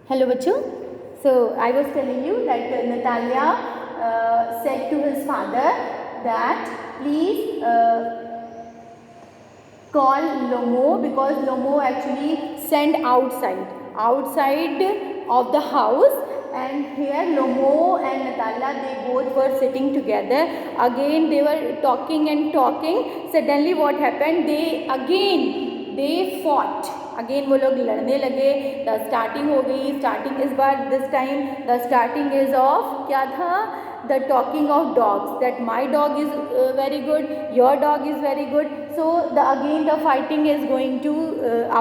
Hello bachcho. So I was telling you that Natalia said to his father that please call Lomo, because Lomo actually sent outside of the house, and here Lomo and Natalia, they both were sitting together. Again they were talking and talking. Suddenly what happened, they fought. Again वो लोग लड़ने लगे. The starting हो गई. Starting इस बार this time the starting is of क्या था, the talking of dogs, that my dog is very good, your dog is very good. So again the fighting is going to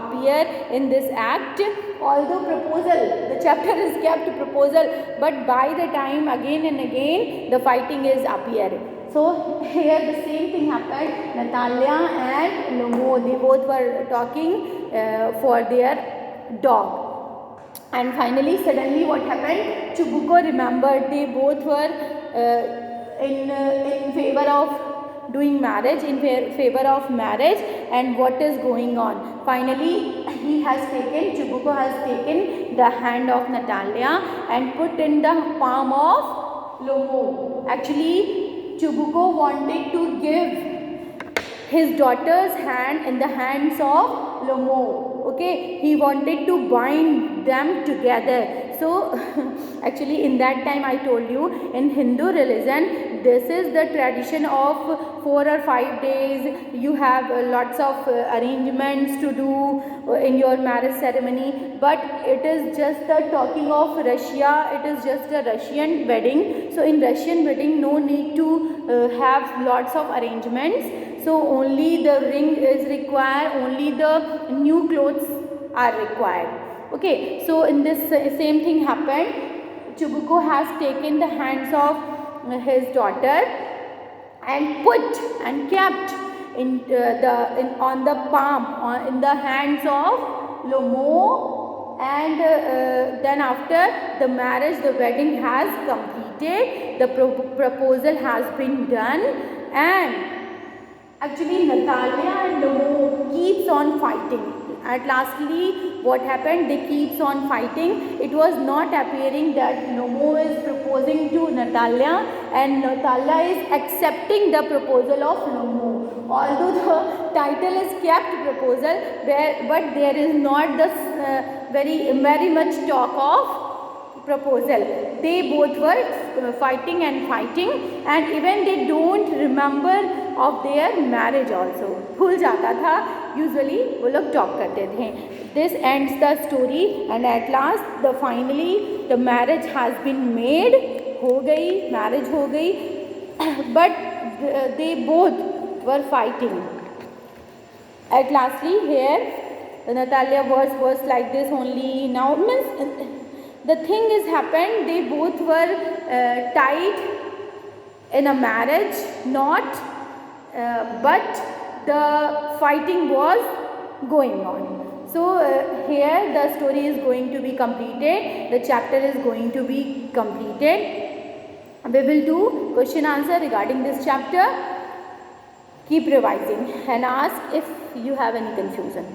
appear in this act. Although proposal, the chapter is kept proposal, but by the time again and again the fighting is appearing. So here the same thing happened. Natalia and Lomo, they both were talking for their dog. And finally suddenly what happened, Chubuko remembered they both were in favor of doing marriage, in favor of marriage, and what is going on. Finally Chubuko has taken the hand of Natalia and put in the palm of Lomo. Actually Chubuko wanted to give his daughter's hand in the hands of Lomo. Okay, he wanted to bind them together. So actually in that time I told you, in Hindu religion this is the tradition of 4 or 5 days. You have lots of arrangements to do in your marriage ceremony, but it is just the talking of Russia, it is just a Russian wedding. So in Russian wedding no need to have lots of arrangements. So only the ring is required, only the new clothes are required. Okay, so in this same thing happened. Chubuko has taken the hands of his daughter and put and kept on the palm, in the hands of Lomo. And then after the marriage, the wedding has completed, the proposal has been done, and actually Natalia and Lomo keeps on fighting. At lastly what happened, they keeps on fighting. It was not appearing that Lomo is proposing to Natalia and Natalia is accepting the proposal of Lomo. Although the title is kept proposal, but there is not this very much talk of proposal. They both were fighting and fighting, and even they don't remember of their marriage also. भूल जाता था usually, वो लोग talk करते थे. This ends the story, and at last finally the marriage has been made. हो गई, marriage हो गई, but they both were fighting. At lastly here Natalia was like this only. Now means the thing is happened, they both were tied in a marriage knot, but the fighting was going on. So here the story is going to be completed, the chapter is going to be completed. We will do question answer regarding this chapter. Keep revising and ask if you have any confusion.